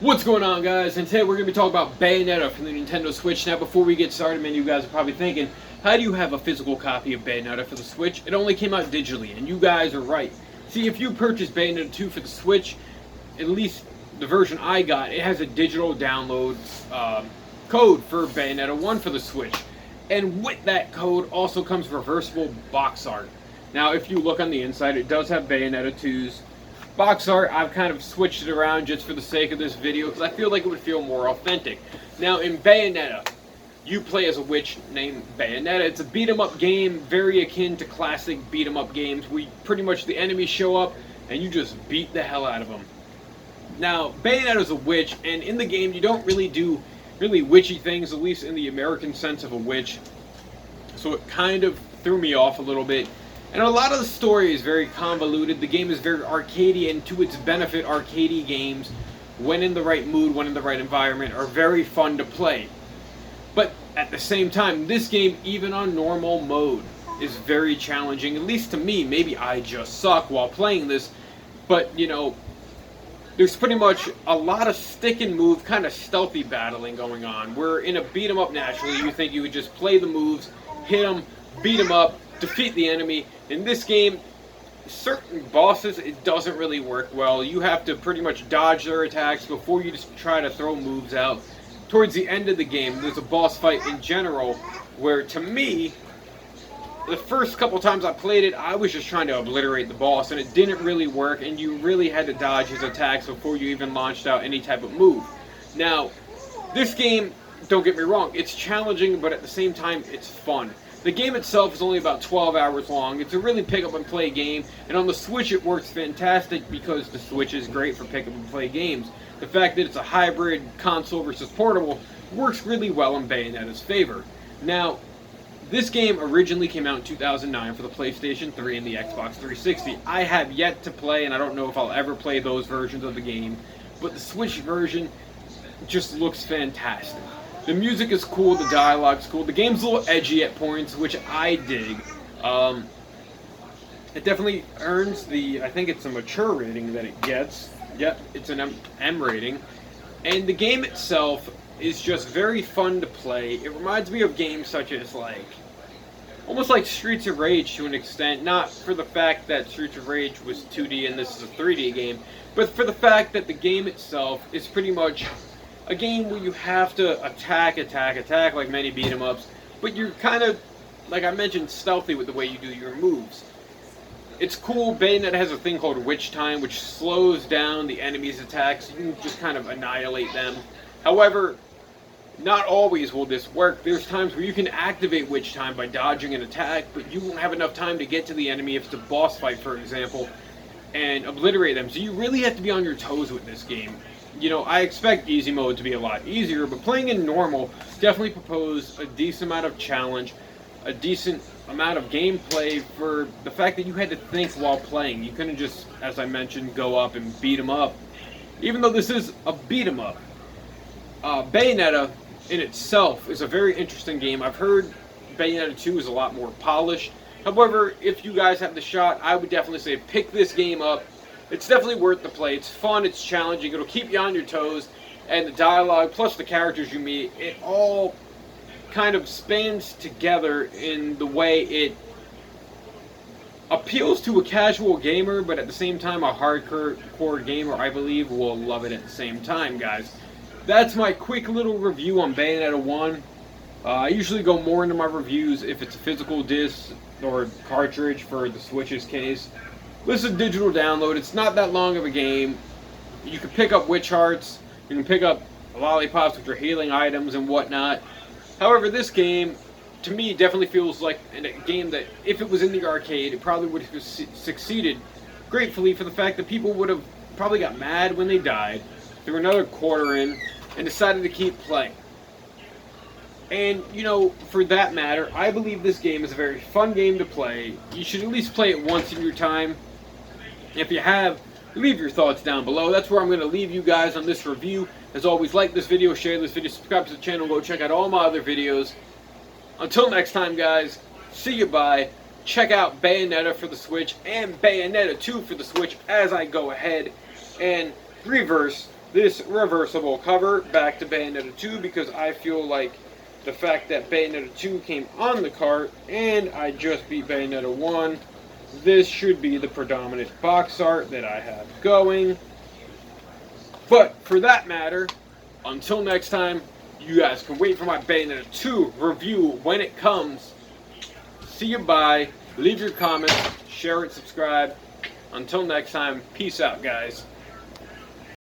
What's going on, guys? And today we're going to be talking about Bayonetta from the Nintendo Switch. Now, before we get started, many of you guys are probably thinking, how do you have a physical copy of Bayonetta for the Switch? It only came out digitally, and you guys are right. See, if you purchased Bayonetta 2 for the Switch, at least the version I got, it has a digital download code for Bayonetta 1 for the Switch. And with that code also comes reversible box art. Now, if you look on the inside, it does have Bayonetta 2's box art. I've kind of switched it around just for the sake of this video because I feel like it would feel more authentic. Now, in Bayonetta, you play as a witch named Bayonetta. It's a beat-em-up game, very akin to classic beat-em-up games where pretty much the enemies show up and you just beat the hell out of them. Now, Bayonetta's a witch, and in the game you don't really do really witchy things, at least in the American sense of a witch. So it kind of threw me off a little bit. And a lot of the story is very convoluted. The game is very arcadey, and to its benefit, arcadey games, when in the right mood, when in the right environment, are very fun to play. But at the same time, this game, even on normal mode, is very challenging, at least to me. Maybe I just suck while playing this, but, you know, there's pretty much a lot of stick and move, kind of stealthy battling going on. Where in a beat 'em up naturally, you think you would just play the moves, hit them, beat them up, defeat the enemy. In this game, certain bosses, it doesn't really work well. You have to pretty much dodge their attacks before you just try to throw moves out. Towards the end of the game, there's a boss fight in general where, to me, the first couple times I played it, I was just trying to obliterate the boss, and it didn't really work, and you really had to dodge his attacks before you even launched out any type of move. Now, this game, don't get me wrong, it's challenging, but at the same time, it's fun. The game itself is only about 12 hours long. It's a really pick up and play game, and on the Switch it works fantastic because the Switch is great for pick up and play games. The fact that it's a hybrid console versus portable works really well in Bayonetta's favor. Now, this game originally came out in 2009 for the PlayStation 3 and the Xbox 360. I have yet to play, and I don't know if I'll ever play those versions of the game, but the Switch version just looks fantastic. The music is cool, the dialogue's cool, the game's a little edgy at points, which I dig. It definitely earns the, I think it's a mature rating that it gets. Yep, it's an M rating. And the game itself is just very fun to play. It reminds me of games such as almost like Streets of Rage to an extent. Not for the fact that Streets of Rage was 2D and this is a 3D game, but for the fact that the game itself is pretty much a game where you have to attack like many beat 'em ups, but you're kind of, like I mentioned, stealthy with the way you do your moves. It's cool. Bayonetta has a thing called Witch Time, which slows down the enemy's attacks. You can just kind of annihilate them. However, not always will this work. There's times where you can activate Witch Time by dodging an attack, but you won't have enough time to get to the enemy if it's a boss fight, for example, and obliterate them. So you really have to be on your toes with this game. You know, I expect easy mode to be a lot easier, but playing in normal definitely proposed a decent amount of challenge, a decent amount of gameplay for the fact that you had to think while playing. You couldn't just, as I mentioned, go up and beat 'em up. Even though this is a beat 'em up, Bayonetta in itself is a very interesting game. I've heard Bayonetta 2 is a lot more polished. However, if you guys have the shot, I would definitely say pick this game up. It's definitely worth the play. It's fun, it's challenging, it'll keep you on your toes, and the dialogue, plus the characters you meet, it all kind of spans together in the way it appeals to a casual gamer, but at the same time a hardcore gamer, I believe, will love it at the same time, guys. That's my quick little review on Bayonetta 1. I usually go more into my reviews if it's a physical disc or cartridge for the Switch's case. This is a digital download. It's not that long of a game. You can pick up witch hearts. You can pick up lollipops, which are healing items and whatnot. However, this game, to me, definitely feels like a game that, if it was in the arcade, it probably would have succeeded gratefully for the fact that people would have probably got mad when they died, threw another quarter in, and decided to keep playing. And, you know, for that matter, I believe this game is a very fun game to play. You should at least play it once in your time. If you have, leave your thoughts down below. That's where I'm going to leave you guys on this review. As always, like this video, share this video, subscribe to the channel, go check out all my other videos. Until next time, guys, see you, bye. Check out Bayonetta for the Switch and Bayonetta 2 for the Switch as I go ahead and reverse this reversible cover back to Bayonetta 2 because I feel like the fact that Bayonetta 2 came on the cart and I just beat Bayonetta 1, this should be the predominant box art that I have going. But for that matter, until next time, you guys can wait for my Bayonetta 2 review when it comes. See you, bye. Leave your comments, share it, subscribe. Until next time, peace out, guys.